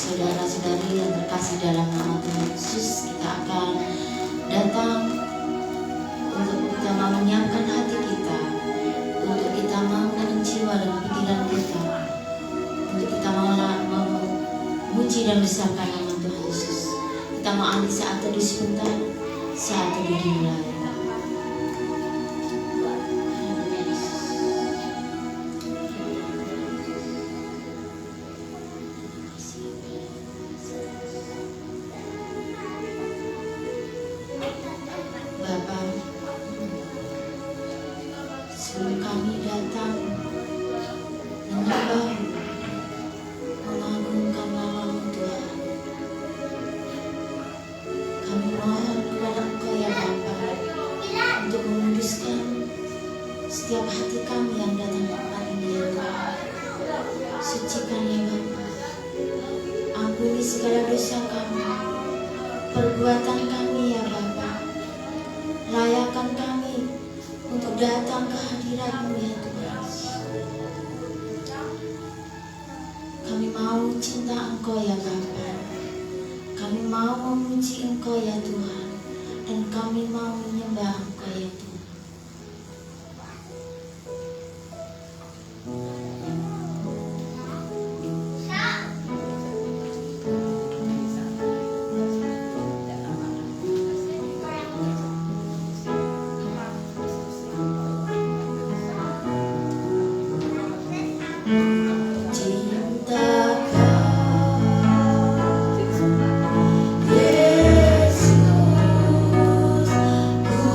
saudara-saudari yang terkasih dalam nama Tuhan Yesus, kita akan datang untuk kita mau menyiapkan hati kita, untuk kita mau menenang jiwa dan pikiran kita, untuk kita mau memuji dan besarkan nama Tuhan Yesus. Kita mau ambil saat teduh sebentar, saat teduh dimulai. Sebelum kami datang menyembah, mengagungkan nama-Mu Tuhan, kami mohon kepada Engkau ya Bapa untuk menguduskan setiap hati kami yang datang ke tempat ini ya Tuhan. Sucikan ya Bapa, ampuni segala dosa kami, perbuatan kami ya Bapa. Layakkan kami untuk datang ke hadirat-Mu ya Tuhan. Kami mau cinta Engkau ya Bapa. Kami mau memuji Engkau ya Tuhan. Dan kami mau menyembah Engkau ya Tuhan. Yesus, ku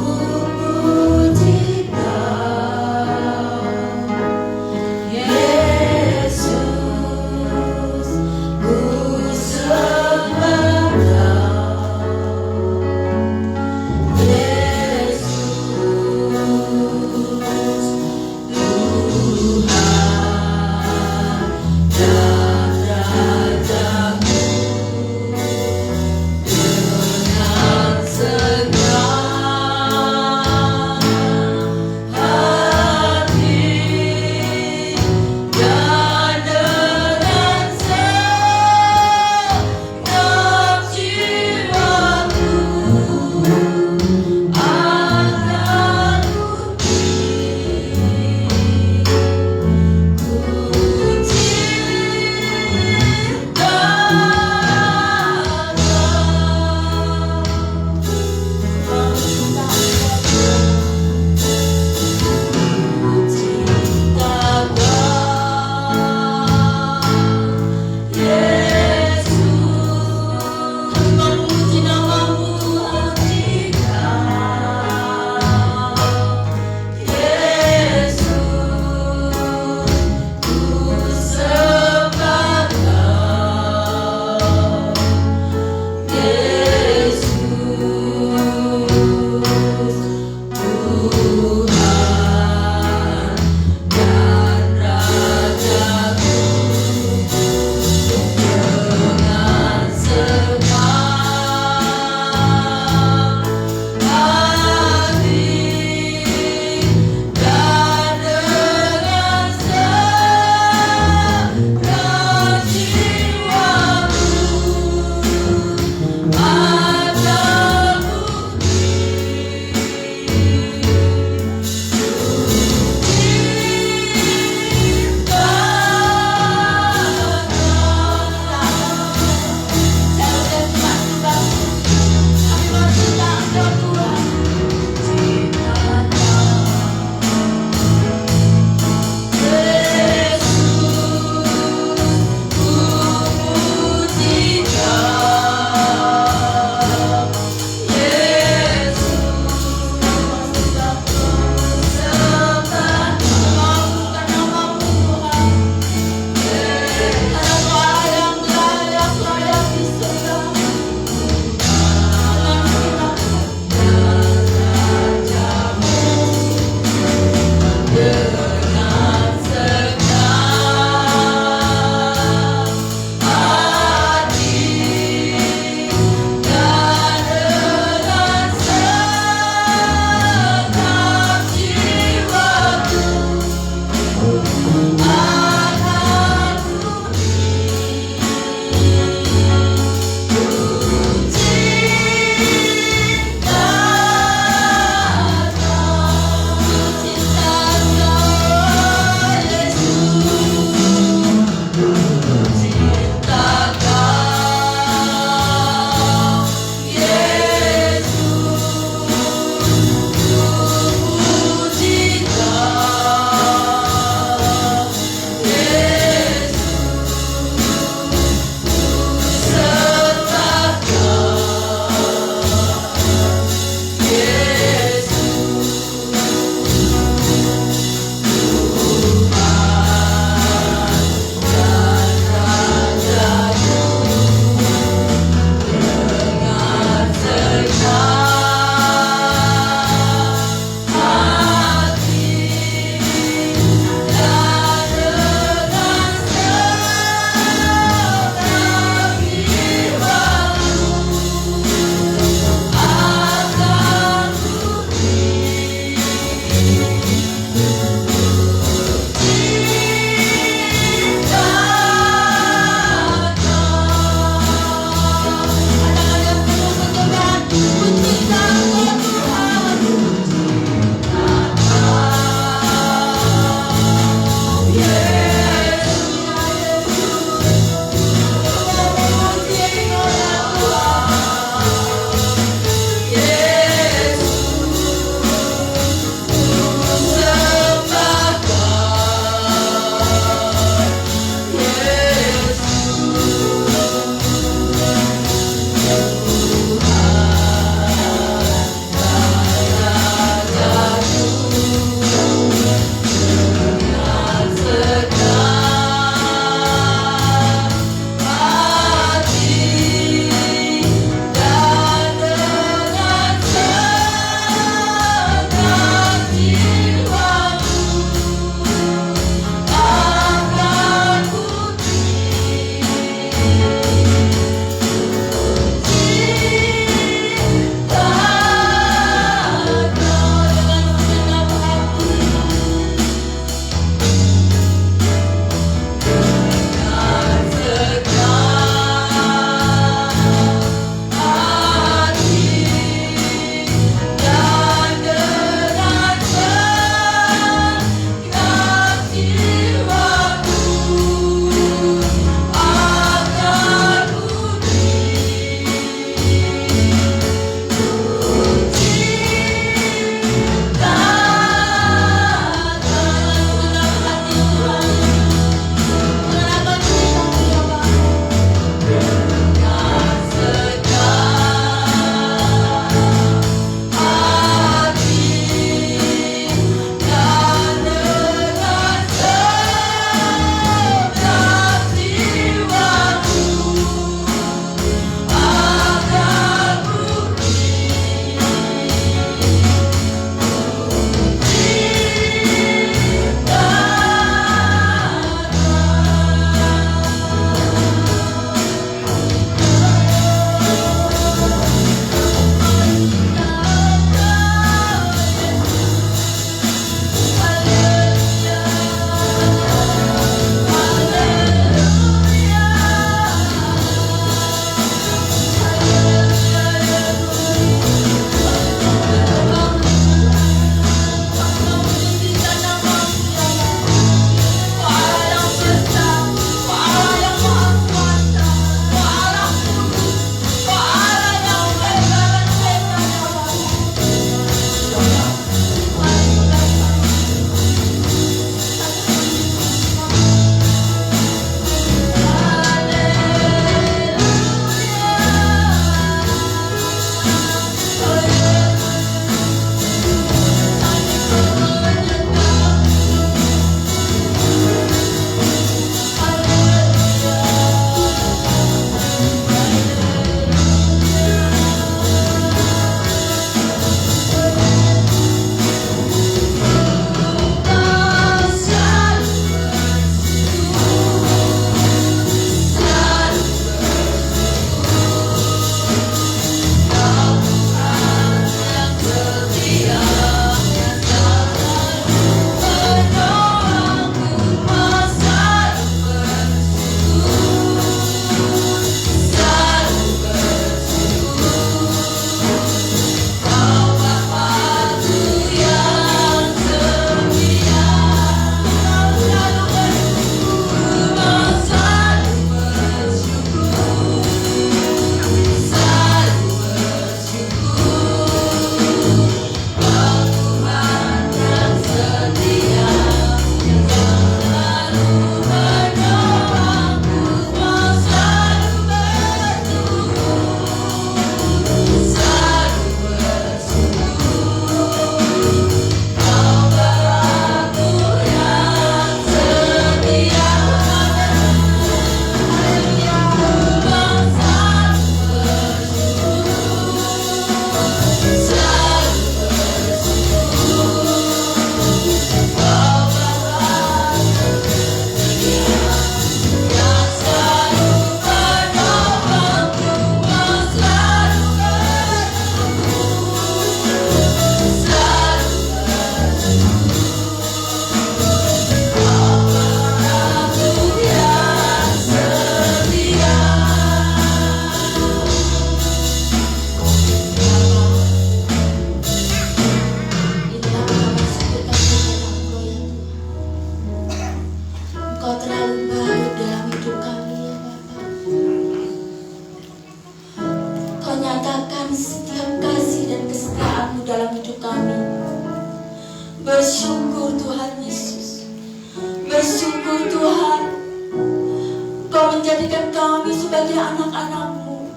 menjadikan kami sebagai anak-anak-Mu.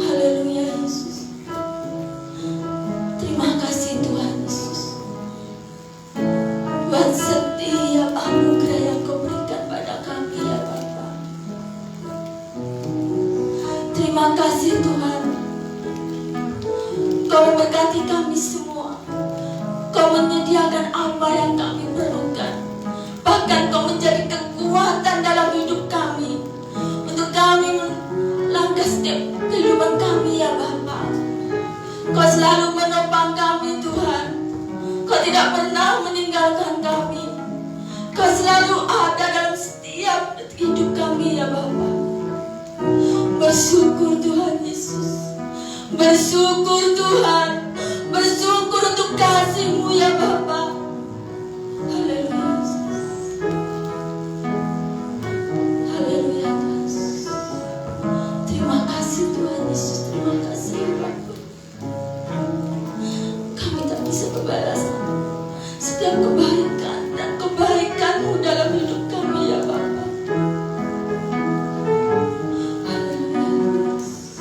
Haleluya Yesus. Terima kasih Tuhan Yesus, buat setiap anugerah yang Kau berikan pada kami ya Bapa. Terima kasih Tuhan, Kau memberkati kami semua. Kau menyediakan apa yang kami perlukan. Bahkan Kau menjadi kekuatan dalam hidup kami, untuk kami melangkah setiap kehidupan kami ya Bapa. Kau selalu menopang kami Tuhan. Kau tidak pernah meninggalkan kami. Kau selalu ada dalam setiap hidup kami ya Bapa. Bersyukur Tuhan Yesus. Bersyukur Tuhan. Bersyukur untuk kasih-Mu ya Bapa. Haleluya Yesus. Haleluya Yesus. Terima kasih Tuhan Yesus. Terima kasih Bapa. Kami tak bisa berbalas setiap kebaikan dan kebaikan-Mu dalam hidup kami ya Bapa. Haleluya Yesus.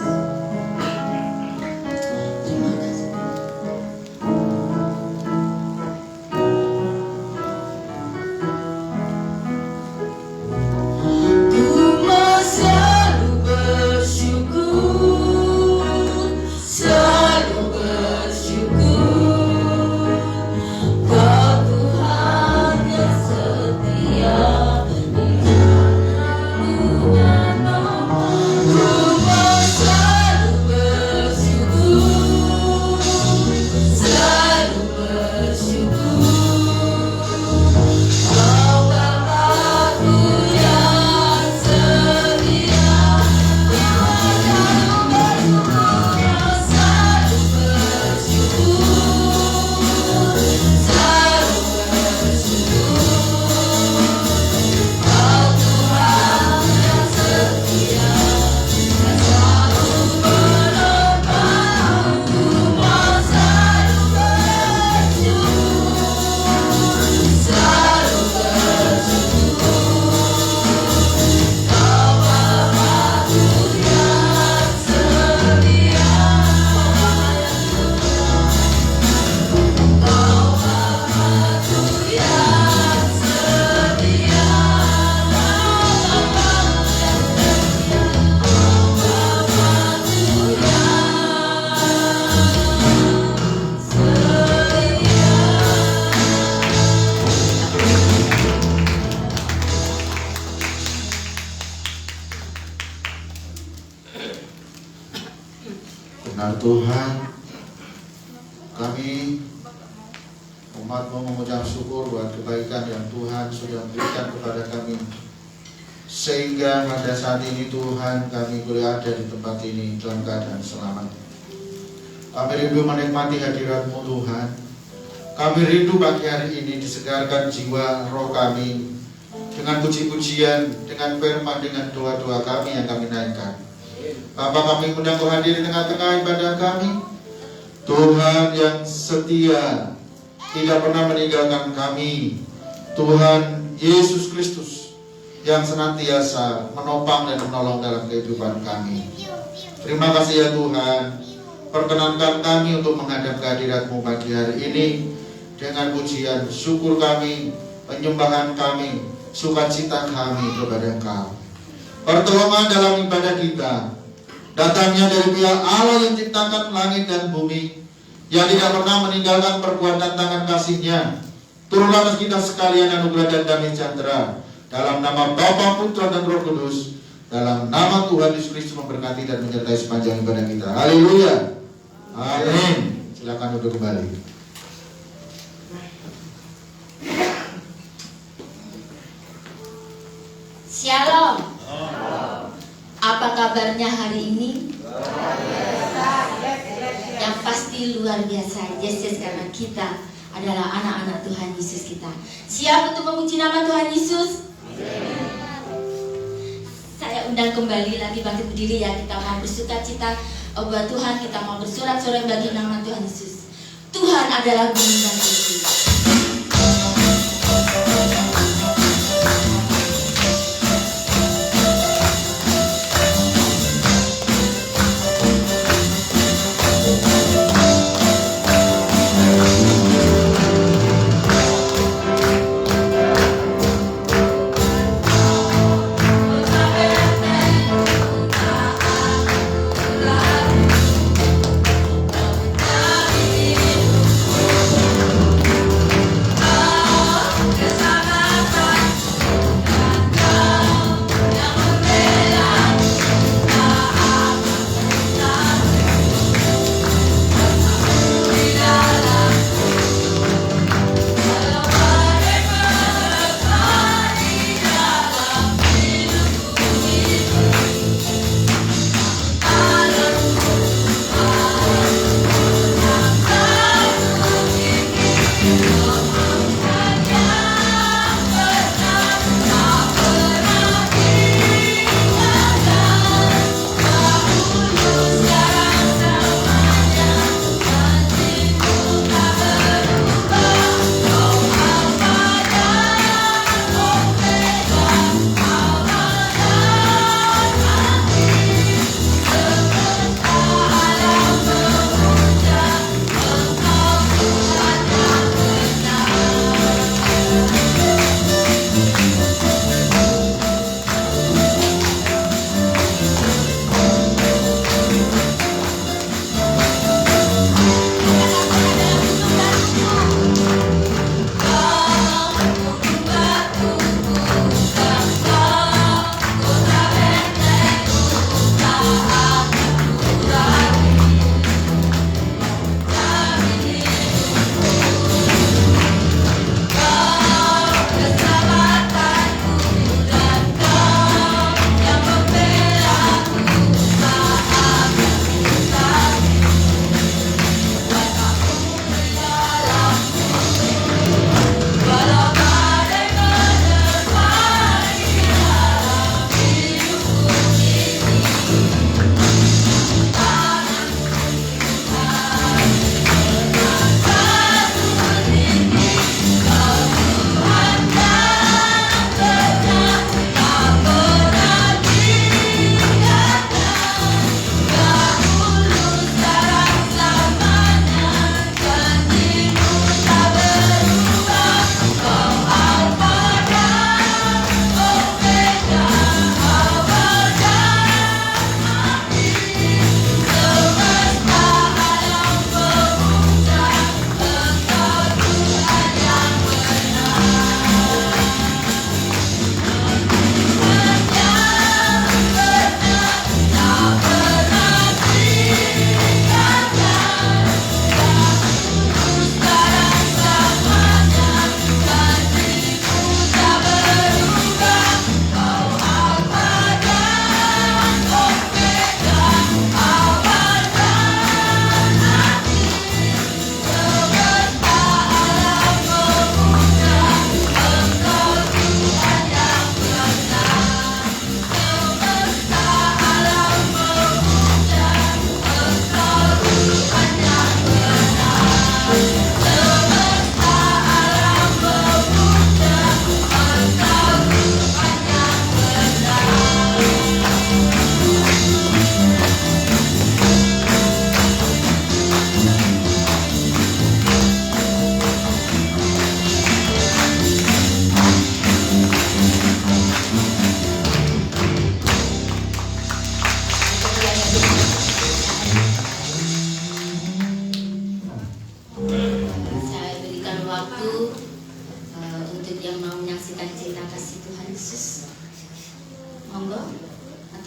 Terima kasih. Ku mau selalu bersyukur, selalu bersyukur. Kau Tuhan yang setia di mana-mana. Ku mau selalu bersyukur, selalu bersyukur. Kau Bapa-Ku yang setia, selalu bersyukur, selalu bersyukur, selalu bersyukur. Kau Tuhan yang setia, yang selalu menopang. Ku mau selalu bersyukur, selalu bersyukur. Kau Bapa-Ku yang setia, Kau Bapa-Ku yang setia, Kau Bapa-Ku yang setia, Kau Bapa-Ku Benar Tuhan, kami umat-Mu mengucap syukur buat kebaikan yang Tuhan sudah berikan kepada kami, sehingga pada saat ini Tuhan kami boleh ada di tempat ini dalam keadaan selamat. Kami rindu menikmati hadirat-Mu Tuhan. Kami rindu pagi hari ini disegarkan jiwa roh kami dengan puji-pujian, dengan firman, dengan doa-doa kami yang kami naikkan. Bapa, kami undang Kau hadir di tengah-tengah ibadah kami. Tuhan yang setia, tidak pernah meninggalkan kami. Tuhan Yesus Kristus yang senantiasa menopang dan menolong dalam kehidupan kami. Terima kasih ya Tuhan. Perkenankan kami untuk menghadap kehadirat-Mu pagi hari ini dengan pujian syukur kami, penyembahan kami, sukacita kami kepada Engkau. Pertolongan dalam ibadah kita datangnya dari pihak Allah yang ciptakan langit dan bumi, yang tidak pernah meninggalkan perbuatan tangan kasih-Nya. Turunlah atas kita sekalian anugerah dan damai sejahtera, dalam nama Bapa, Putra dan Roh Kudus, dalam nama Tuhan Yesus Kristus memberkati dan menyertai sepanjang ibadah kita. Haleluya. Amin. Silakan duduk kembali. Shalom. Apa kabarnya hari ini? Yang pasti luar biasa. Yes, karena kita adalah anak-anak Tuhan Yesus kita. Siap untuk memuji nama Tuhan Yesus? Saya undang kembali lagi bangkit berdiri ya. Kita mau bersukacita buat Tuhan. Kita mau bersorak-sorai bagi nama Tuhan Yesus. Tuhan adalah gunung dan bukit.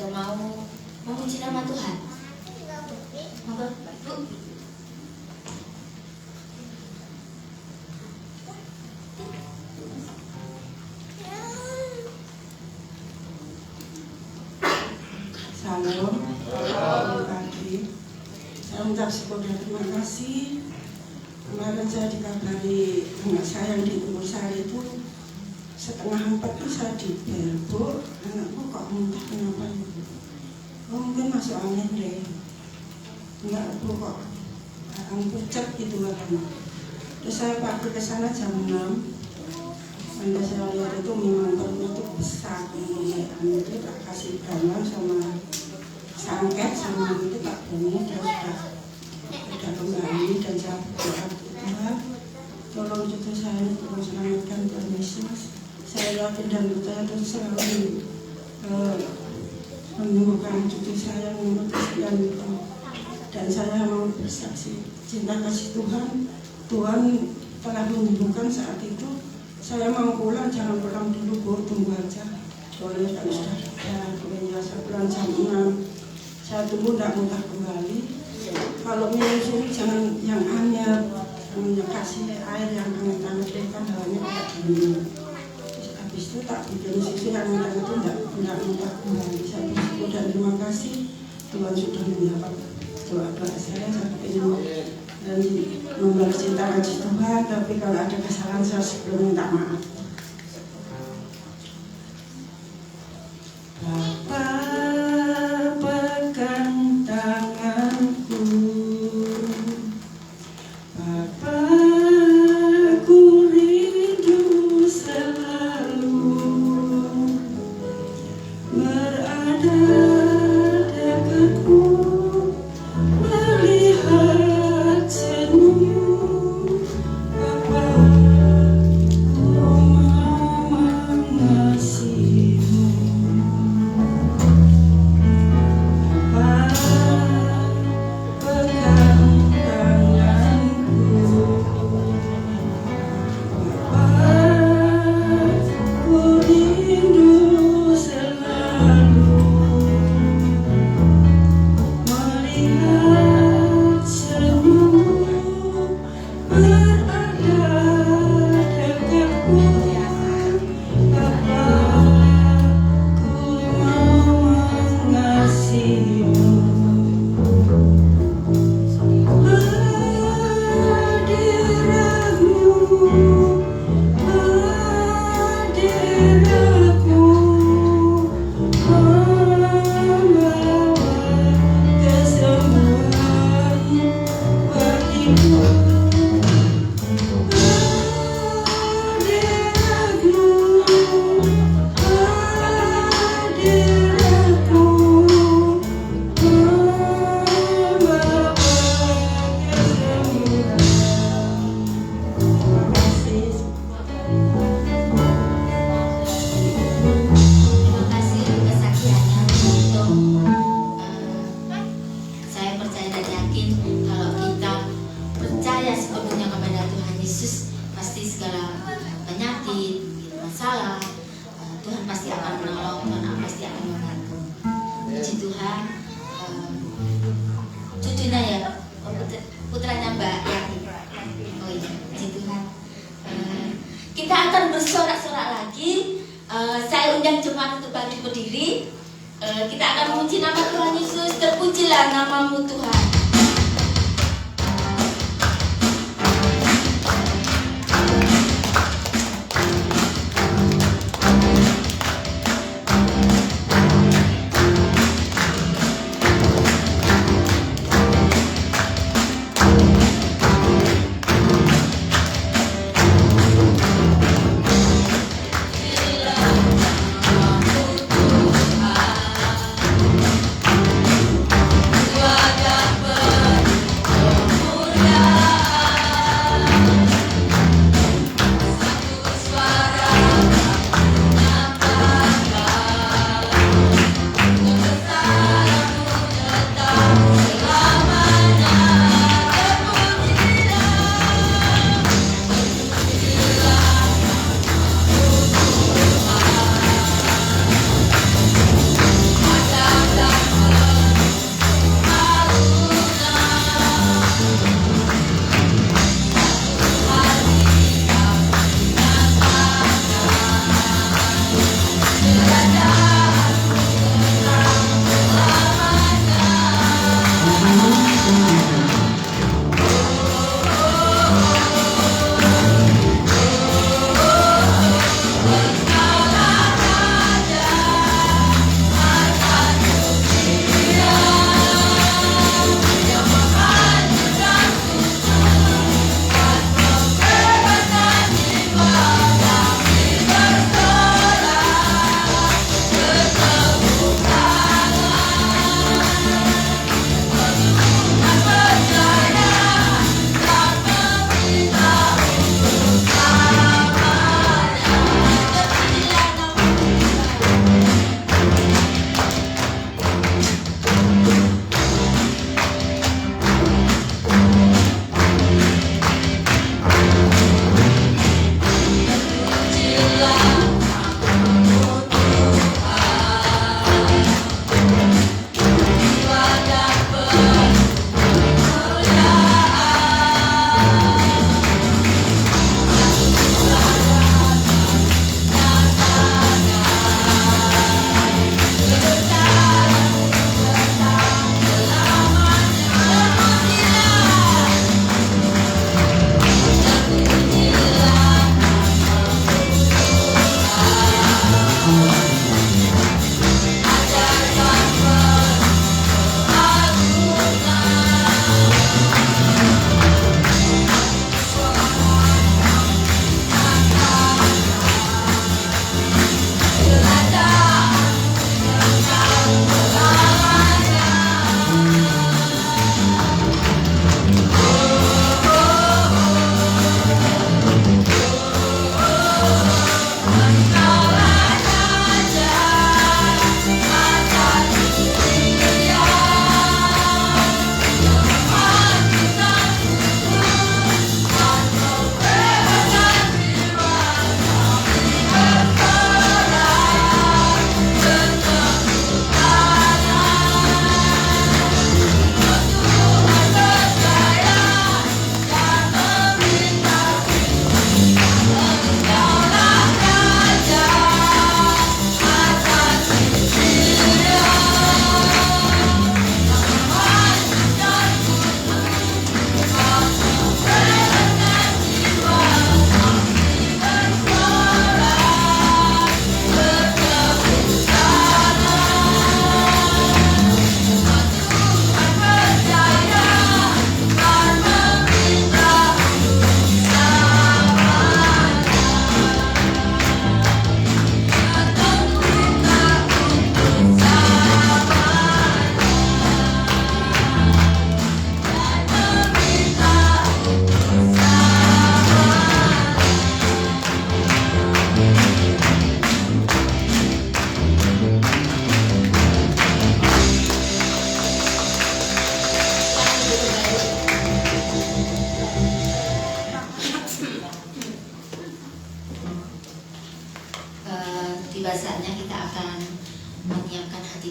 atau mau memuji nama Tuhan? Monggo, Bu. Salam, selamat pagi. Saya mengucap syukur dan terima kasih. Kemarin saya dikabari anak saya yang di umur saya itu 3:30 itu saya dibel, Bu, anakku kok muntah kenapa ibu? Oh mungkin masuk angin deh. Enggak Bu, kok angin pucat gitu katanya. Terus saya pagi ke sana jam 6. Anda saya lihat itu memang perutnya itu besar, itu tak kasih garam sama sangket sama itu tak bunyi dan sudah kembali dan saya berdoa Tuhan tolong cucu saya tolong selamatkan Tuhan Yesus. Saya yakin dan percaya Tuhan selalu menyembuhkan cucu saya umur 9 itu dan saya mau bersaksi cinta kasih Tuhan. Tuhan telah menyembuhkan saat itu. Saya mau pulang, jangan pulang dulu Bu, tunggu aja. Soalnya kan sudah ya, saya pulang jam 6. Saya tunggu tidak muntah kembali. Kalau minum susu jangan yang anget, jangan kasih air yang hangat-hangat deh, kan hawanya agak dingin. Habis itu tak bikin susu yang hangat itu tidak muntah kembali. Saya bersyukur dan terima kasih Tuhan sudah menjawab doa-doa saya. Saya ingin dan membalas cinta kasih Tuhan, tapi kalau ada kesalahan saya sebelum minta maaf. Bapa pegang tanganku, Bapa ku rindu selalu berada dekatmu. Kita akan memuji nama Tuhan Yesus. Terpujilah namamu Tuhan. Ada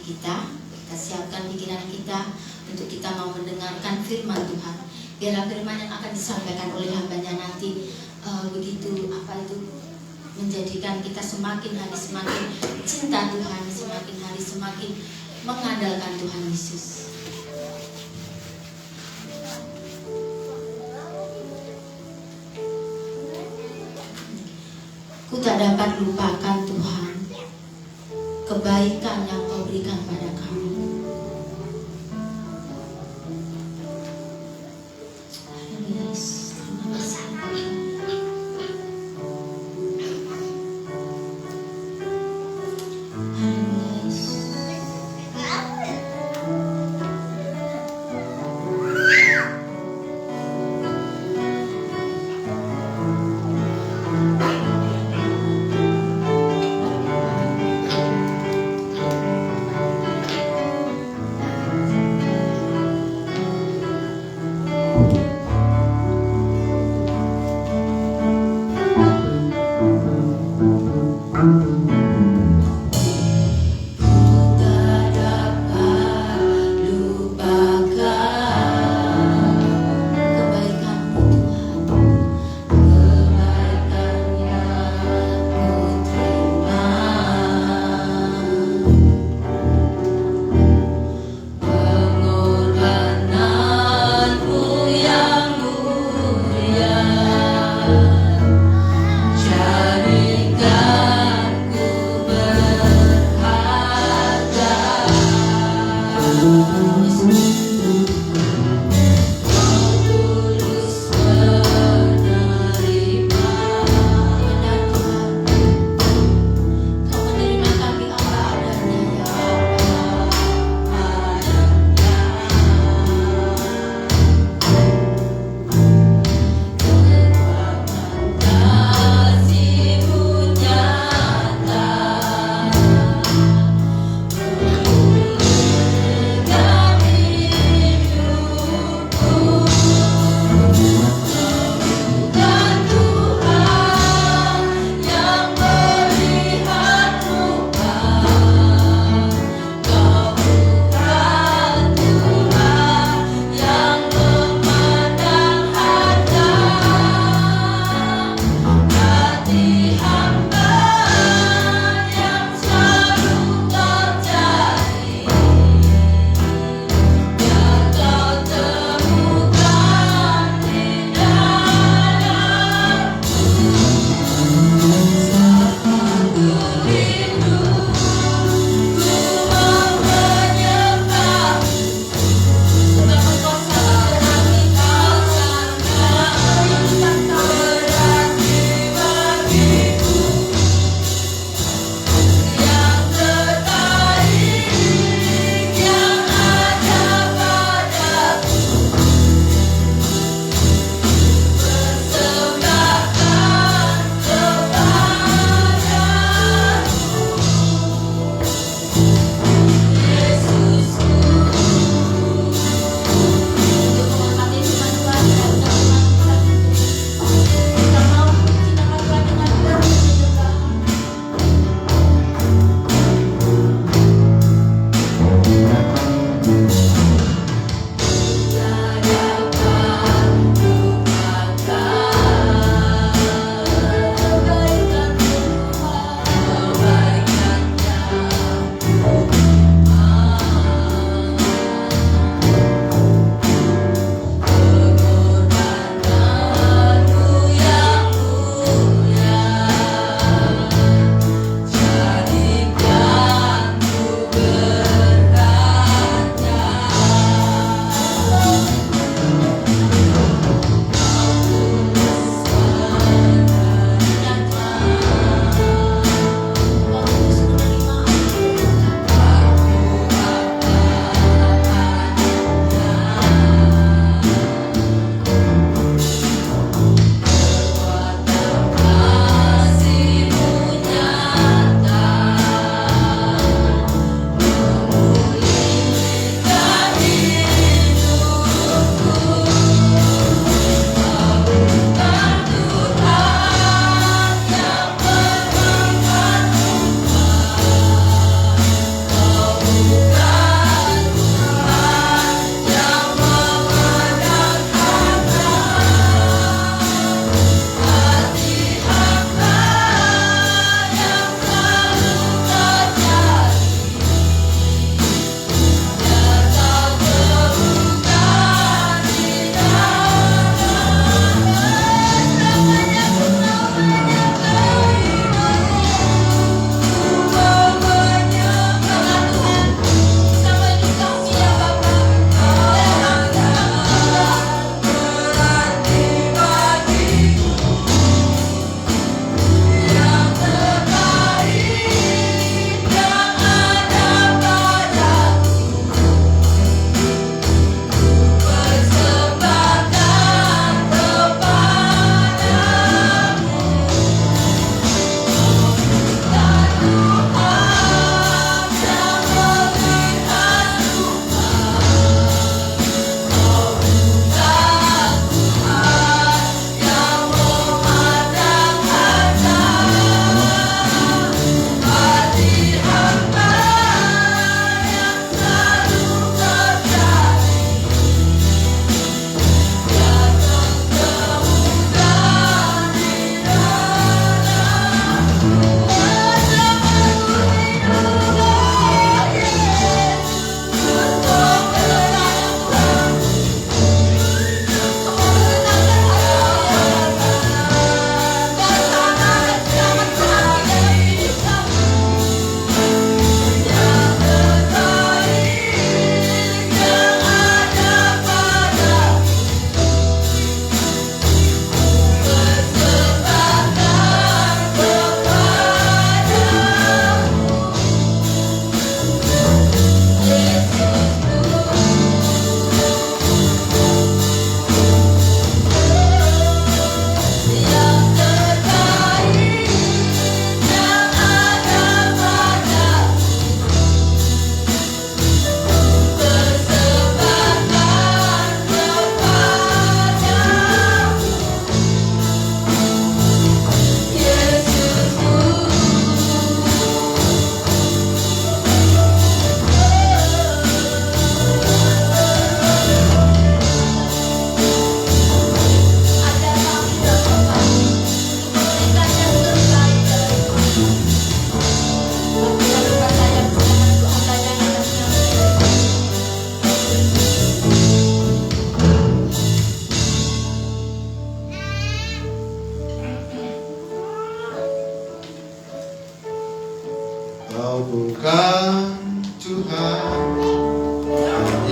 kita siapkan pikiran kita untuk kita mau mendengarkan firman Tuhan. Biarlah firman yang akan disampaikan oleh hambanya nanti menjadikan kita semakin hari semakin cinta Tuhan, semakin hari semakin mengandalkan Tuhan Yesus. Ku tak dapat lupakan Tuhan kebaikan yang Kau berikan pada kami. Haleluya, terima kasih Tuhan. Haleluya.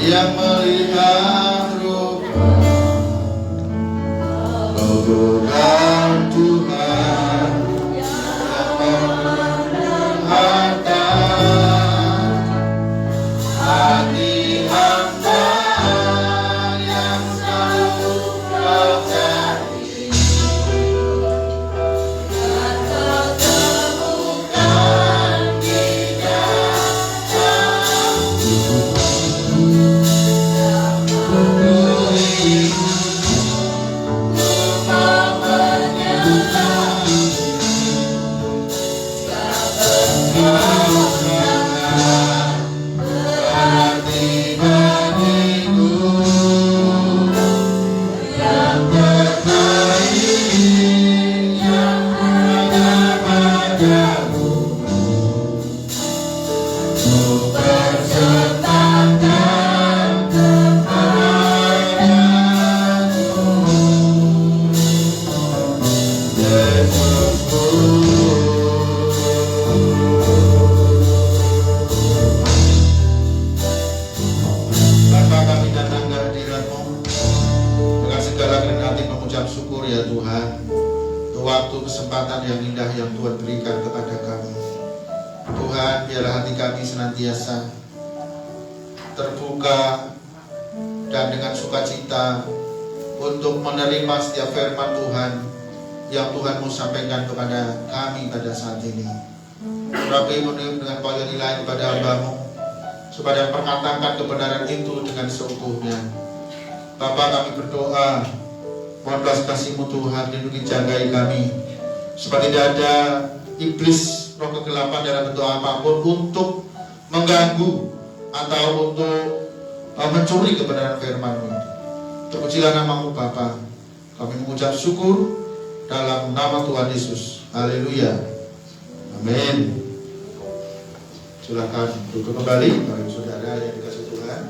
yang melihat rupa, kau bukan Tuhan yang memerhatikan hati hamba yang selalu kau cari. Kau temukan di kesempatan yang indah yang Tuhan berikan kepada kami. Tuhan, biarlah hati kami senantiasa terbuka dan dengan sukacita untuk menerima setiap firman Tuhan yang Tuhan mau sampaikan kepada kami pada saat ini. Rabbi, menuju dengan panggilan ilahi kepada hamba-Mu supaya perkatakan kebenaran itu dengan seutuhnya. Bapa, kami berdoa, mohon belas kasih-Mu Tuhan, lindungi jagai kami supaya tidak ada iblis, roh kegelapan dalam bentuk apapun untuk mengganggu atau untuk mencuri kebenaran firman-Mu. Terpujilah nama-Mu Bapa. Kami mengucap syukur dalam nama Tuhan Yesus. Haleluya. Amin. Silakan duduk kembali, Bapak Saudara yang dikasihi Tuhan.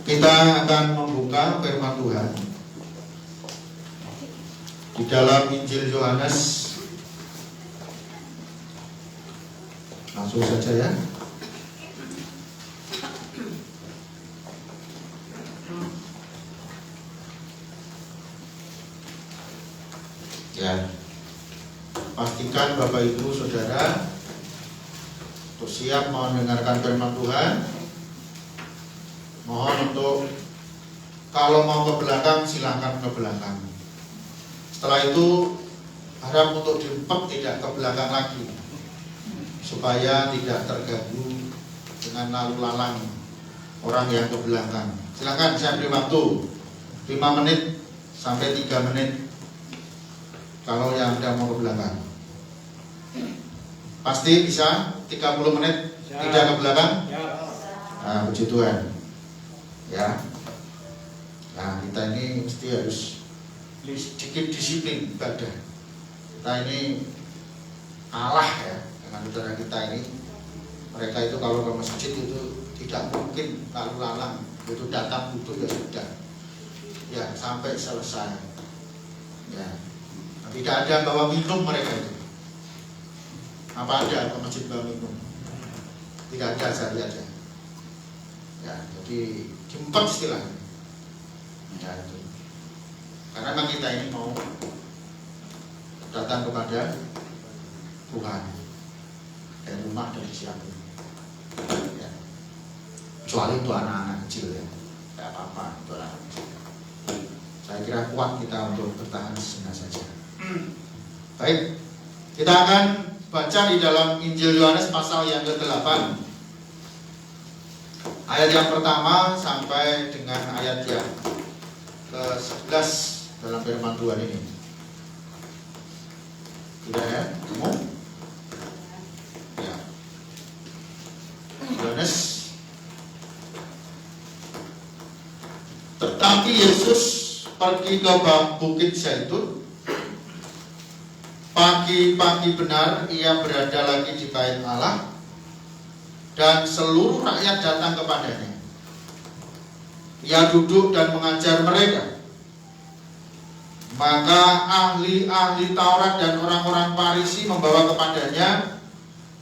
Kita akan membuka firman Tuhan di dalam Injil Yohanes. Langsung saja ya. Ya, pastikan Bapak Ibu Saudara untuk siap mendengarkan firman Tuhan. Mohon untuk kalau mau ke belakang silahkan ke belakang. Setelah itu harap untuk diempet tidak ke belakang lagi supaya tidak terganggu dengan lalu lalang orang yang ke belakang. Silakan, saya beri waktu 5 menit sampai 3 menit kalau yang tidak mau ke belakang. Pasti bisa 30 menit tidak ke belakang? Nah, puji Tuhan. Ya. Nah, kita ini mesti harus sedikit disiplin ibadah. Kita ini kalah ya dengan saudara kita ini. Mereka itu kalau ke masjid itu tidak mungkin lalu lalang, itu datang duduk ya sudah, ya sampai selesai. Ya, tidak ada bawa minum mereka itu. Apa ada ke masjid bawa minum? Tidak ada, saya lihat ya. Ya, jadi jemput istilahnya. Ya, itu. Karena memang kita ini mau datang kepada Tuhan dari rumah dari siapa ya. Kecuali itu anak-anak kecil ya, tidak apa-apa itu anak kecil. Saya kira kuat kita untuk bertahan sejenak saja. Baik, kita akan baca di dalam Injil Yohanes pasal yang ke-8 ayat yang pertama sampai dengan ayat yang ke-11 dalam firman Tuhan ini. Tidak ya? Kamu? Ya. Yohanes. Tetapi Yesus pergi ke Bukit Zaitun. Pagi-pagi benar ia berada lagi di bait Allah, dan seluruh rakyat datang kepadanya. Ia duduk dan mengajar mereka. Maka ahli-ahli Taurat dan orang-orang Farisi membawa kepadanya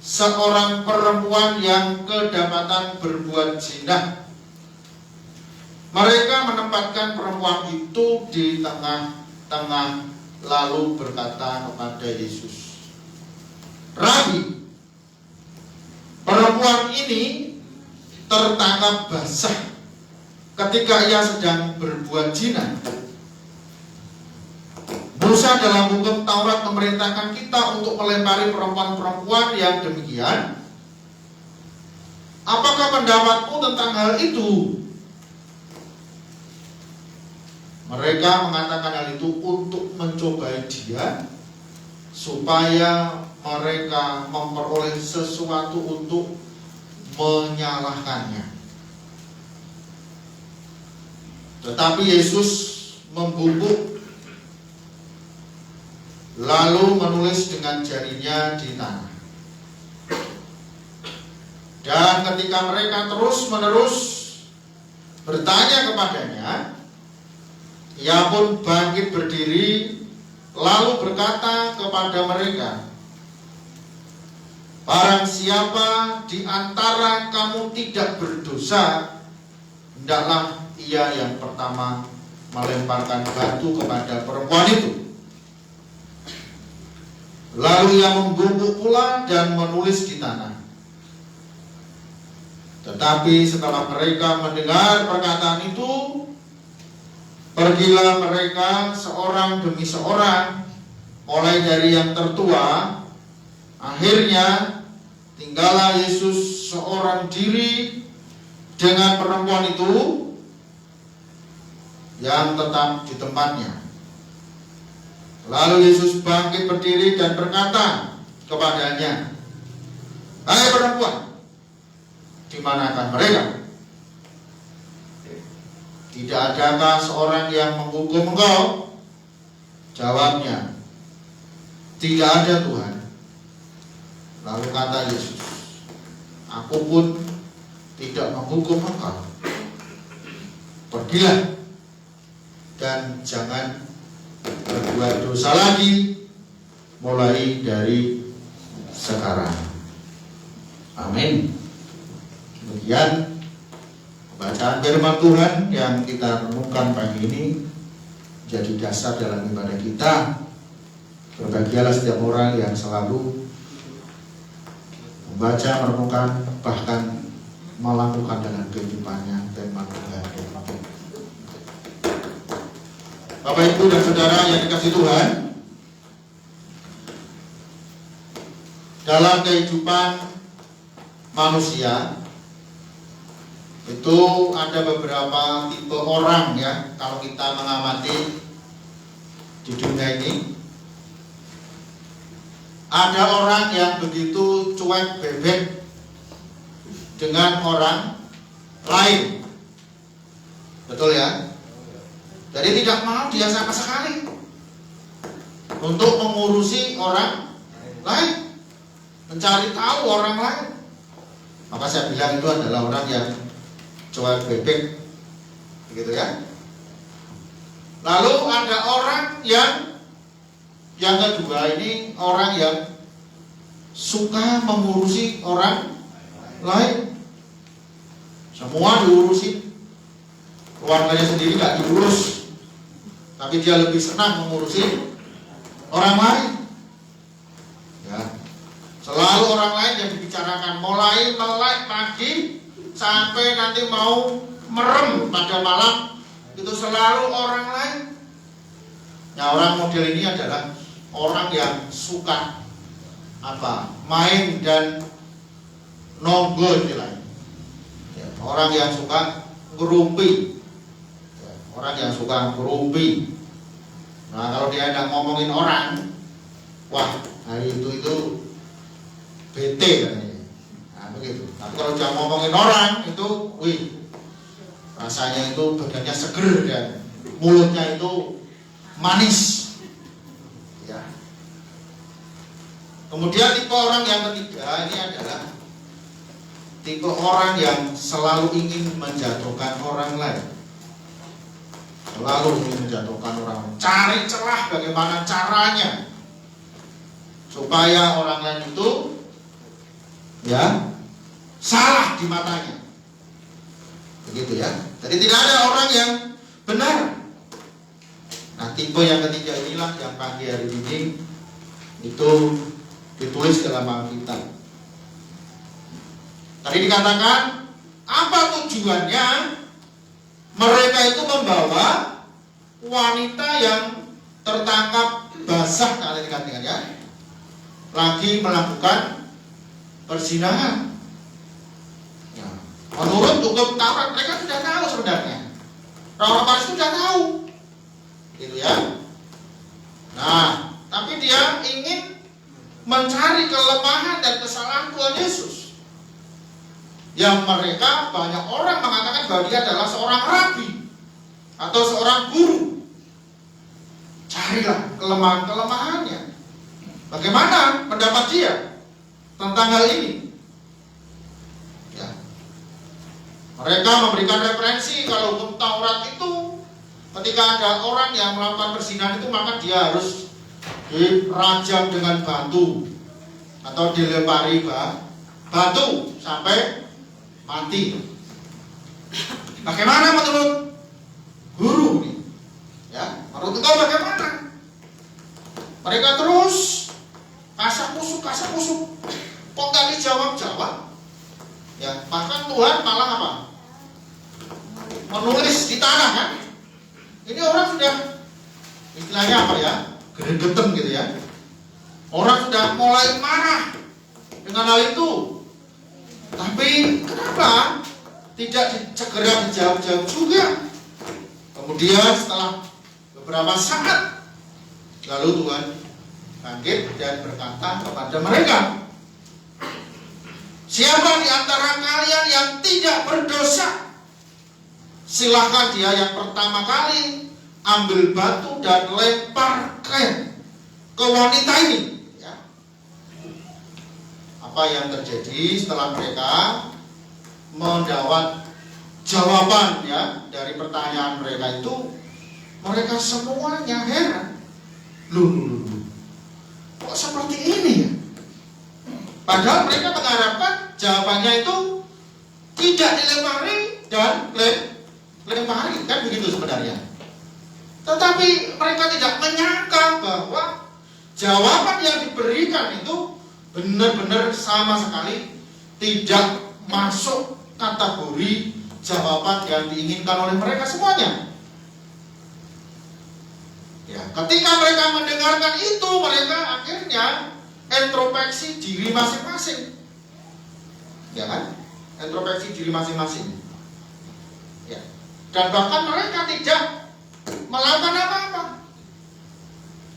seorang perempuan yang kedapatan berbuat zina. Mereka menempatkan perempuan itu di tengah-tengah lalu berkata kepada Yesus, "Rabi, perempuan ini tertangkap basah ketika ia sedang berbuat zina. Musa dalam hukum Taurat memerintahkan kita untuk melempari perempuan-perempuan yang demikian. Apakah pendapatmu tentang hal itu?" Mereka mengatakan hal itu untuk mencobai dia, supaya mereka memperoleh sesuatu untuk menyalahkannya. Tetapi Yesus membungkuk, lalu menulis dengan jarinya di tanah. Dan ketika mereka terus-menerus bertanya kepadanya, ia pun bangkit berdiri, lalu berkata kepada mereka, "Barang siapa di antara kamu tidak berdosa, hendaklah ia yang pertama melemparkan batu kepada perempuan itu." Lalu ia membungkuk pula dan menulis di tanah. Tetapi setelah mereka mendengar perkataan itu, pergilah mereka seorang demi seorang, mulai dari yang tertua. Akhirnya tinggallah Yesus seorang diri dengan perempuan itu yang tetap di tempatnya. Lalu Yesus bangkit berdiri dan berkata kepadanya, "Hai perempuan, di manakah mereka? Tidak adakah seorang yang menghukum engkau?" Jawabnya, "Tidak ada, Tuhan." Lalu kata Yesus, "Aku pun tidak menghukum engkau. Pergilah dan jangan berbuat dosa lagi mulai dari sekarang." Amin. Kemudian bacaan firman Tuhan yang kita renungkan pagi ini jadi dasar dalam ibadah kita. Berbahagialah setiap orang yang selalu membaca, merenungkan, bahkan melakukan dalam kehidupannya firman Tuhan. Bapak, Ibu, dan Saudara yang dikasihi Tuhan, dalam kehidupan manusia itu ada beberapa tipe orang ya, kalau kita mengamati di dunia ini. Ada orang yang begitu cuek bebek dengan orang lain. Betul ya? Jadi tidak mau dia sama sekali untuk mengurusi orang lain, mencari tahu orang lain. Maka saya bilang itu adalah orang yang cuek bebek, begitu ya. Lalu ada orang yang kedua ini, orang yang suka mengurusi orang lain. Semua diurusi, keluarganya sendiri gak diurus, tapi dia lebih senang mengurusi orang lain. Ya, selalu orang lain yang dibicarakan, mulai melek pagi sampai nanti mau merem pada malam, itu selalu orang lain. Nah, orang model ini adalah orang yang suka main dan nonggo istilahnya. Ya, orang yang suka ngerumpi. Ya, orang yang suka ngerumpi. Nah, kalau dia hendak ngomongin orang, wah, hari itu bete katanya. Nah, begitu. Tapi kalau dia ngomongin orang itu, wih, rasanya itu badannya seger dan mulutnya itu manis. Ya. Kemudian tipe orang yang ketiga ini adalah tipe orang yang selalu ingin menjatuhkan orang lain. Selalu ingin menjatuhkan orang lain. Cari celah bagaimana caranya supaya orang lain itu ya salah di matanya. Begitu ya. Jadi tidak ada orang yang benar. Nah, tipe yang ketiga inilah yang pagi hari ini itu ditulis dalam Alkitab. Tadi dikatakan apa tujuannya? Mereka itu membawa wanita yang tertangkap basah, kalian ingat ya, lagi melakukan perzinahan. Ya. Menurut hukum Taurat mereka sudah tahu sebenarnya. Orang Farisi sudah tahu, gitu ya. Nah, tapi dia ingin mencari kelemahan dan kesalahan Tuhan Yesus. Yang mereka banyak orang mengatakan bahwa dia adalah seorang rabi atau seorang guru. Carilah kelemahan-kelemahannya. Bagaimana pendapat dia tentang hal ini? Ya. Mereka memberikan referensi kalau hukum Taurat itu ketika ada orang yang melakukan perzinahan itu maka dia harus dirajam dengan batu atau dilempari batu sampai mati. Bagaimana menurut guru ini? Ya, menurut engkau bagaimana? Mereka terus kasak kusuk, kok gak dijawab-jawab? Ya, bahkan Tuhan malah apa? Menulis di tanah kan? Ini orang sudah istilahnya apa ya? Gregetan gitu ya. Orang sudah mulai marah dengan hal itu. Tapi kenapa tidak segera dijawab-jawab juga? Kemudian setelah beberapa saat, lalu Tuhan bangkit dan berkata kepada mereka, siapa di antara kalian yang tidak berdosa? Silakan dia yang pertama kali ambil batu dan lemparkan ke wanita ini. Apa yang terjadi setelah mereka mendapat jawaban ya dari pertanyaan mereka itu, mereka semuanya heran. Loh, kok seperti ini ya? Padahal mereka mengharapkan jawabannya itu tidak dilempari dan lempari, kan begitu sebenarnya. Tetapi mereka tidak menyangka bahwa jawaban yang diberikan itu benar-benar sama sekali tidak masuk kategori jawaban yang diinginkan oleh mereka semuanya. Ya, ketika mereka mendengarkan itu, mereka akhirnya introspeksi diri masing-masing. Ya kan? Introspeksi diri masing-masing. Ya. Dan bahkan mereka tidak melakukan apa-apa.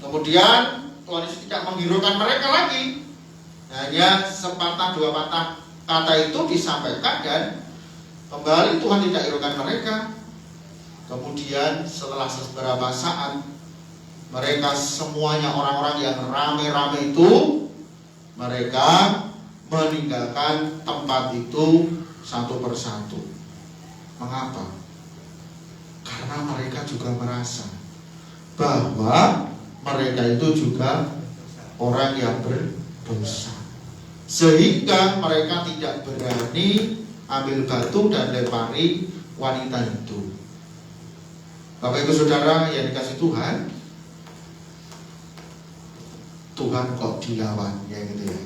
Kemudian Tuhan Yesus tidak menghiraukan mereka lagi. Hanya sepatah dua patah kata itu disampaikan dan kembali Tuhan tidak hiraukan mereka. Kemudian setelah beberapa saat, mereka semuanya orang-orang yang rame-rame itu, mereka meninggalkan tempat itu satu persatu. Mengapa? Karena mereka juga merasa bahwa mereka itu juga orang yang berdosa, sehingga mereka tidak berani ambil batu dan lempari wanita itu. Bapak Ibu Saudara yang dikasih Tuhan, Tuhan kok dilawan ya gitu ya.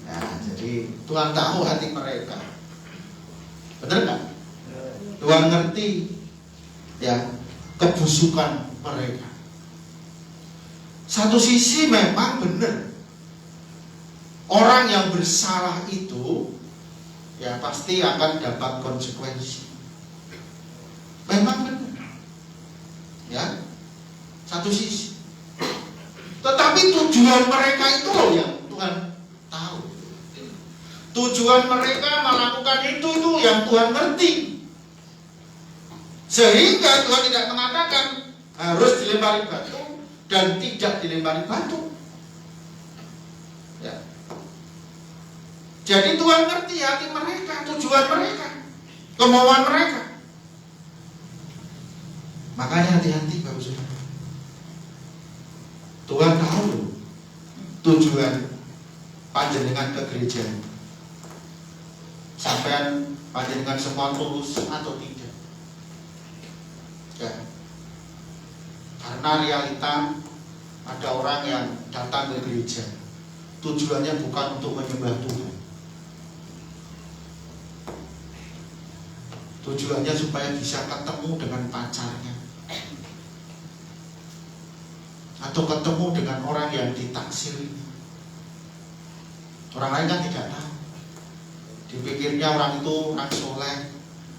Nah, jadi Tuhan tahu hati mereka. Benar kan? Tuhan ngerti ya kebusukan mereka. Satu sisi memang benar, orang yang bersalah itu ya pasti akan dapat konsekuensi. Memang benar, ya satu sisi. Tetapi tujuan mereka itu loh yang Tuhan tahu. Tujuan mereka melakukan itu yang Tuhan ngerti. Sehingga Tuhan tidak mengatakan harus dilempari batu dan tidak dilempari batu. Ya. Jadi Tuhan ngerti hati mereka, tujuan mereka, kemauan mereka. Makanya hati-hati Bapak Saudara. Tuhan tahu tujuan panjenengan ke gereja. sampean panjenengan semua tulus atau tidak. Ya. Karena realita ada orang yang datang ke gereja tujuannya bukan untuk menyembah Tuhan. Tujuannya supaya bisa ketemu dengan pacarnya, atau ketemu dengan orang yang ditaksirinya. Orang lain kan tidak tahu. Dipikirnya orang itu orang soleh,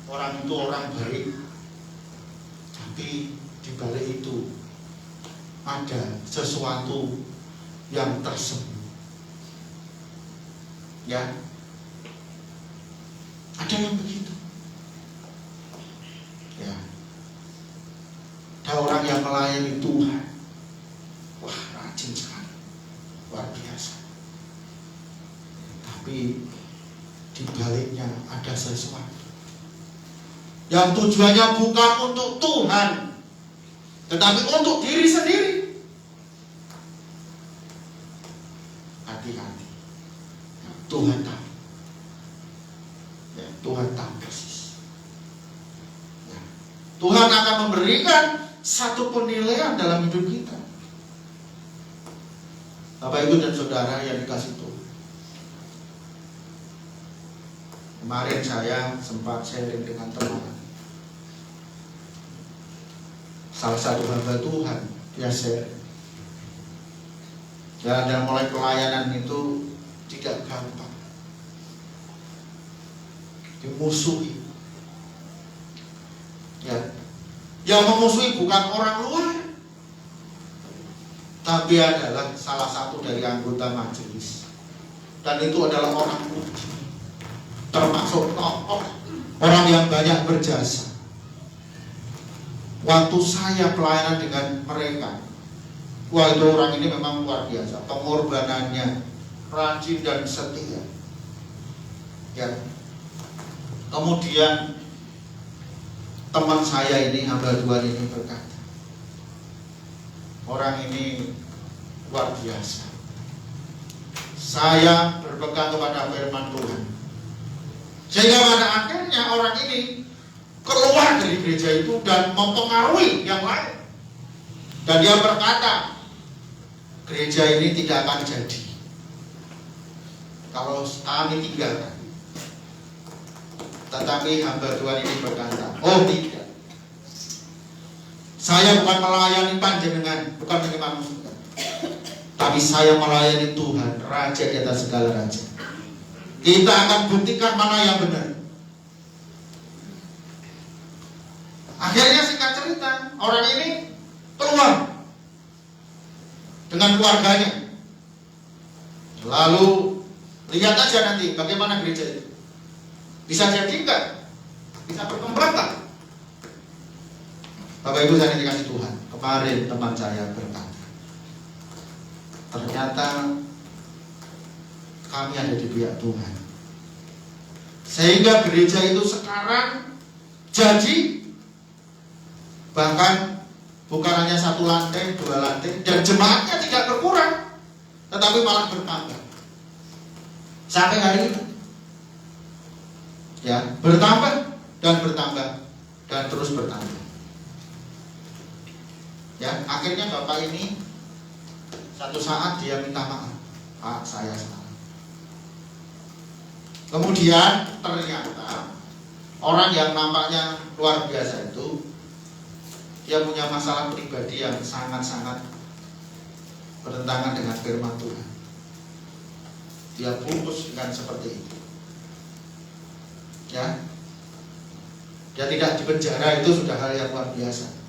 orang itu orang baik. Tapi di balik itu ada sesuatu yang tersembunyi. Ya, ada yang begitu. Ya, ada orang yang melayani Tuhan. Wah, rajin sekali, luar biasa. Tapi di baliknya ada sesuatu yang tujuannya bukan untuk Tuhan, tetapi untuk diri sendiri. Hati-hati. Tuhan tahu. Ya, Tuhan tahu persis. Ya. Tuhan akan memberikan satu penilaian dalam hidup kita. Bapak, Ibu, dan Saudara yang dikasih Tuhan. Kemarin saya sempat sharing dengan teman. Salah satu hamba Tuhan, dia share. Dan mulai pelayanan itu tidak gampang. Dimusuhi. Ya. Yang memusuhi bukan orang luar, tapi adalah salah satu dari anggota majelis. Dan itu adalah orang kudus, termasuk tokoh, orang yang banyak berjasa. Waktu saya pelayanan dengan mereka, wah, itu orang ini memang luar biasa. Pengorbanannya rajin dan setia. Ya. Kemudian teman saya ini, hamba Tuhan ini berkata, orang ini luar biasa. Saya berpegang kepada firman Tuhan, sehingga pada akhirnya orang ini keluar dari gereja itu dan mempengaruhi yang lain. Dan dia berkata, gereja ini tidak akan jadi kalau kami tinggalkan. Tetapi hamba Tuhan ini berkata, oh tidak, saya bukan melayani panjenengan, bukan melayani manusia, tapi saya melayani Tuhan, Raja di atas segala raja. Kita akan buktikan mana yang benar. Akhirnya singkat cerita, orang ini keluar dengan keluarganya. Lalu lihat aja nanti bagaimana gereja itu. Bisa jadi enggak? Bisa berkembang enggak? Bapak Ibu saya dikasih Tuhan, kemarin teman saya berkata, ternyata kami ada di pihak Tuhan, sehingga gereja itu sekarang jadi, bahkan bukan hanya 1 lantai, 2 lantai, dan jemaatnya tidak berkurang, tetapi malah bertambah sampai hari ini. Ya, bertambah dan bertambah dan terus bertambah. Ya, akhirnya bapak ini satu saat dia minta maaf, Pak, saya salah. Kemudian ternyata orang yang nampaknya luar biasa itu, dia punya masalah pribadi yang sangat-sangat bertentangan dengan firman Tuhan. Dia putus dengan seperti itu. Ya, dia tidak dipenjara, itu sudah hal yang luar biasa.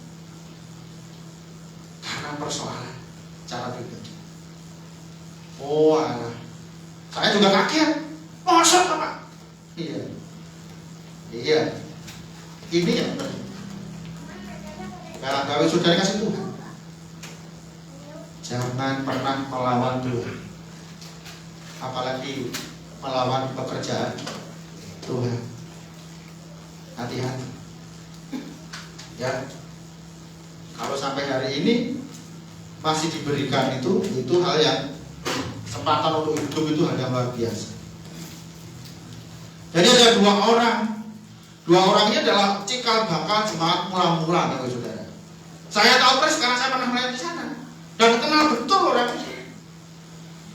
Karena persoalan cara pribadi. Oh alah, saya juga kaget. Masa Pak? Iya, iya. Ini yang benar. Kalau gawe saudara kasih Tuhan, jangan pernah melawan Tuhan, apalagi melawan pekerjaan Tuhan. Hati-hati. Ya. Kalau sampai hari ini masih diberikan itu hal yang kesempatan untuk hidup, itu hal yang luar biasa. Jadi ada dua orang. Dua orang ini adalah cikal bakal jemaat mula-mula, Bapak Saudara. Saya tahu persis karena saya pernah melayani di sana dan kenal betul orang itu.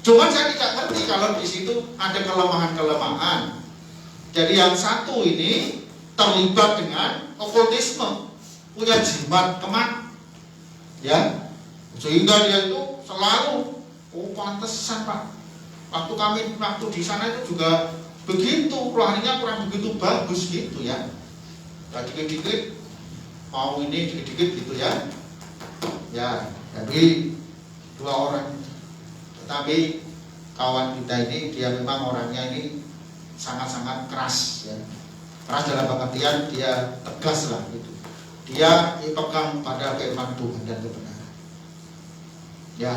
Cuma saya tidak ngerti kalau di situ ada kelemahan-kelemahan. Jadi yang satu ini terlibat dengan okultisme, punya jimat kemat, ya, sehingga dia itu selalu, pantesan Pak. Waktu di sana itu juga begitu, rohaninya kurang begitu bagus gitu ya. Dikit-dikit mau ini, dikit-dikit gitu ya. Ya, jadi dua orang. Tetapi kawan kita ini dia memang orangnya ini sangat-sangat keras ya. Keras dalam pengertian dia tegas lah gitu. Dia pegang pada firman Tuhan dan kebenaran. Ya.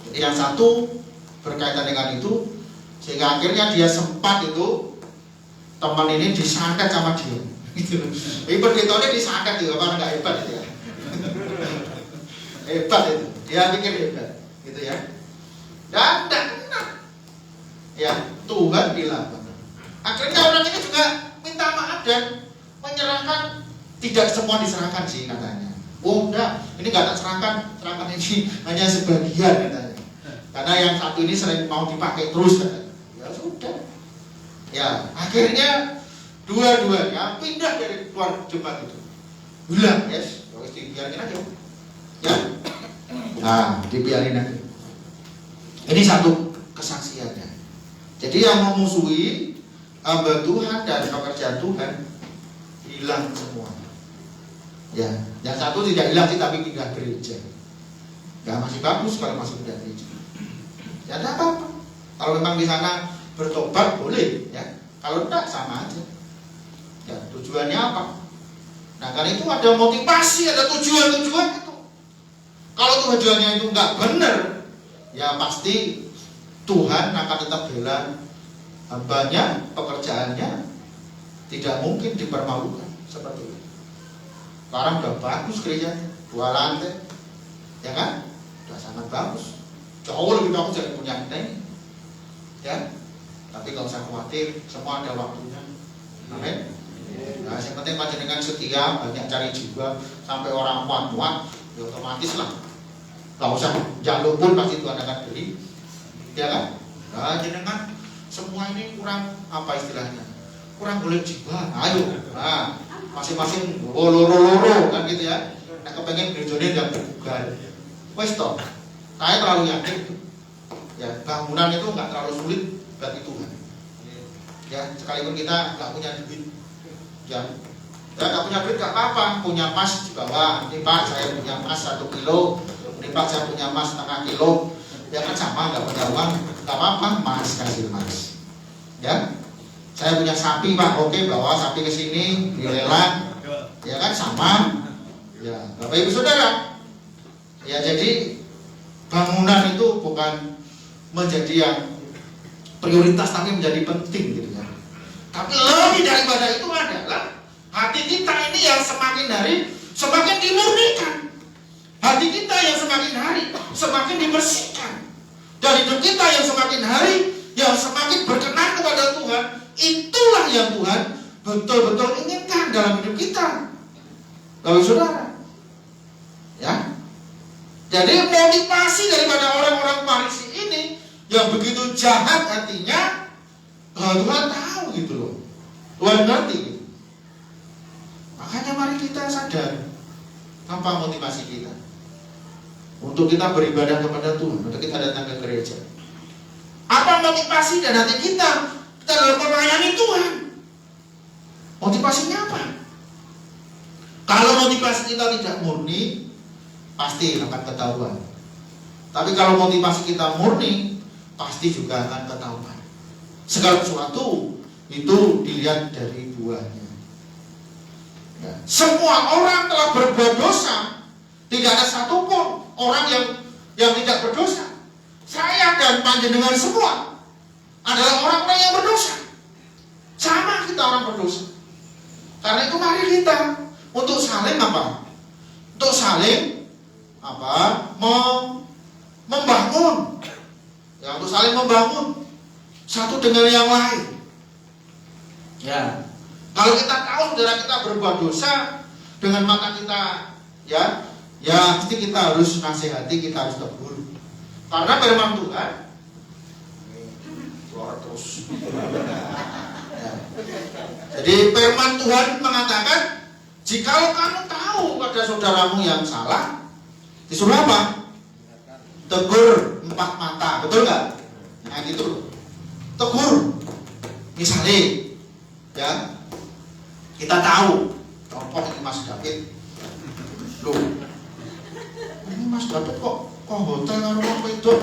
Jadi yang satu berkaitan dengan itu, sehingga akhirnya dia sempat itu teman ini disantet sama dia. Gitu. Pendetanya disantet juga karena nggak hebat itu ya. Hebat itu, dia pikir hebat, gitu ya. Dan tidak kena. Ya, Tuhan bilang. Akhirnya orang ini juga minta maaf dan menyerahkan. Tidak semua diserahkan sih katanya. Oh enggak, ini nggak tak serahkan ini hanya sebagian katanya. Karena yang satu ini sering mau dipakai terus katanya. Ya sudah. Ya, akhirnya dua-duanya pindah dari keluar jemaat itu. Bilang, yes, dibiarin aja. Ya. Nah, dibiarin aja. Ini satu kesaksiannya. Jadi yang memusuhi hamba Tuhan dan pekerjaan Tuhan hilang semua. Ya, yang satu tidak hilang sih tapi pindah gereja. Ya masih bagus kalau masuk pindah gereja. Ya tidak apa-apa. Kalau memang di sana bertobat boleh, ya. Kalau tidak sama aja. Ya tujuannya apa? Nah karena itu ada motivasi, ada tujuan itu. Kalau tujuannya itu nggak benar, ya pasti Tuhan akan tetap bela hambanya, pekerjaannya tidak mungkin dipermalukan seperti itu. Sekarang udah bagus gerejanya, 2 lantai, ya kan? Udah sangat bagus, jauh lebih bagus dari punya kita ini, ya. Tapi gak usah khawatir, semua ada waktunya. Amin. Nah, yang penting panjenengan setia, banyak cari jiwa sampai orang muat-muat, ya otomatis lah. Gak usah jalur pun pasti Tuhan akan beri, ya kan? Nah, jenengan semua ini kurang apa istilahnya? Kurang boleh jiwa. Ayo, nah, masing-masing loro-loro kan gitu ya. Nah, kepengen gerejone yang berbugar. Wes toh, saya terlalu yakin ya bangunan itu nggak terlalu sulit bagi Tuhan. Ya, sekalipun kita nggak punya duit, ya nggak punya duit nggak apa-apa, punya emas di bawah. Ini Pak, saya punya emas 1 kilo. Ini Pak, saya punya emas setengah kilo. Ya kan sama, nggak punya uang, nggak apa-apa, emas kasih emas. Ya, saya punya sapi Pak, oke bawa sapi ke sini dilelang, ya kan sama. Ya, Bapak Ibu Saudara. Ya jadi bangunan itu bukan menjadi yang prioritas tapi menjadi penting gitu ya. Tapi lebih daripada itu adalah hati kita ini yang semakin hari semakin dimurnikan. Hati kita yang semakin hari semakin dibersihkan. Dan hidup kita yang semakin hari yang semakin berkenan kepada Tuhan. Itulah yang Tuhan betul-betul inginkan dalam hidup kita, Bapak Saudara. Ya. Jadi motivasi daripada orang-orang Farisi ini yang begitu jahat hatinya, Tuhan tahu gitu loh. Tuhan ngerti gitu. Makanya mari kita sadar apa motivasi kita untuk kita beribadah kepada Tuhan, untuk kita datang ke gereja. Apa motivasi dan hati kita dalam melayani Tuhan? Motivasinya apa? Kalau motivasi kita tidak murni, pasti akan ketahuan. Tapi kalau motivasi kita murni, pasti juga akan ketahuan. Segala sesuatu itu dilihat dari buahnya. Ya. Semua orang telah berbuat dosa. Tidak ada satupun orang yang tidak berdosa. Saya dan panjenengan semua adalah orang-orang yang berdosa. Sama kita orang berdosa. Karena itu mari kita untuk saling apa? Untuk saling apa? Membangun. Ya, untuk saling membangun satu dengan yang lain. Ya. Kalau kita tahu saudara kita berbuat dosa dengan mata kita, ya mesti kita harus nasihati, kita harus tegur. Karena firman Tuhan keluar terus. Ya. Jadi firman Tuhan mengatakan, jikalau kamu tahu pada saudaramu yang salah, disuruh apa? Tegur 4 mata, betul nggak? Nah gitu, tegur. Misalnya, ya kita tahu, contoh ini Mas David, loh, ini Mas David kok hotel karo wong wedok,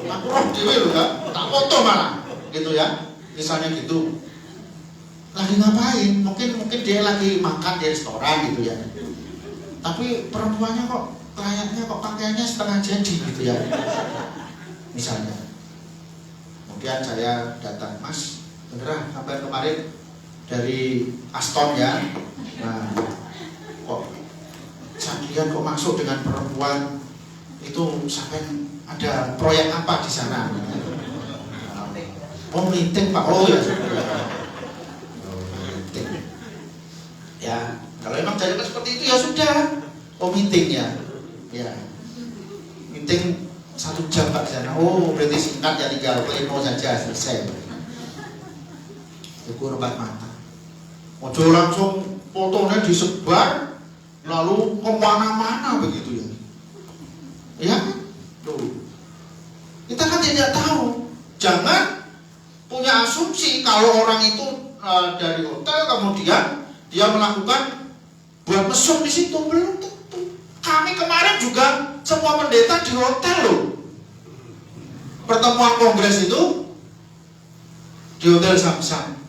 aku roh dhewe lho Kak, tak foto malah, gitu ya, misalnya gitu. Lagi ngapain? Mungkin dia lagi makan di restoran gitu ya. Tapi perempuannya kok kayaknya kok pakaiannya setengah jadi gitu ya. Misalnya. Kemudian saya datang, Mas, beneran sampai kemarin dari Aston ya. Nah, kok Sakian kok masuk dengan perempuan itu sampai ada proyek apa di sana? Oh meeting Pak, oh ya. Ya, kalau emang jadi seperti itu ya sudah. Oh meetingnya, ya meeting 1 jam Pak di sana. Oh berarti singkat ya, tinggal pleno saja selesai. Tegur 4 mata. Ojo langsung fotonya disebar lalu kemana-mana begitu ya. Ya, tuh. Kita kan tidak tahu. Jangan punya asumsi kalau orang itu dari hotel kemudian dia melakukan buat mesum di situ, belum tentu. Kami kemarin juga semua pendeta di hotel loh. Pertemuan kongres itu di hotel Samsam.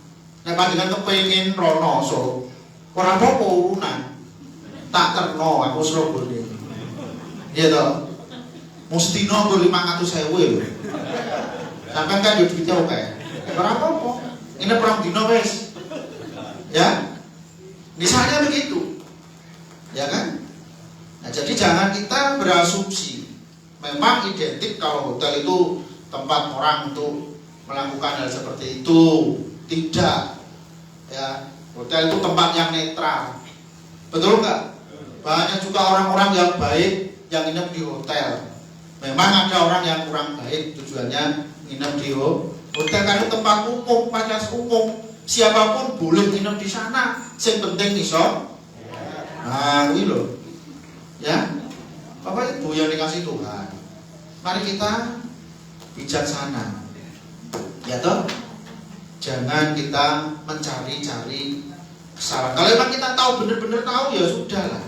Nek panjenengan kepengin rono so, ora apa-apa urunan. Tak terno aku Surabaya. Iya toh. Mustino nggo 500.000 lho. Sampeyan kan yo duitnya oke. Ora apa-apa. Ini perang dino wis. Ya. Misalnya begitu, ya kan? Nah, jadi jangan kita berasumsi. Memang identik kalau hotel itu tempat orang untuk melakukan hal seperti itu. Tidak, ya. Hotel itu tempat yang netral. Betul nggak? Banyak juga orang-orang yang baik yang nginep di hotel. Memang ada orang yang kurang baik tujuannya nginep di hotel karena tempat umum, fasilitas umum. Siapapun boleh nginep di sana, yang penting iso. Nah, ini loh, ya, Bapak Ibu yang dikasih Tuhan, mari kita bijaksana, ya toh. Jangan kita mencari-cari kesalahan. Kalau memang kita tahu benar-benar tahu ya sudah lah.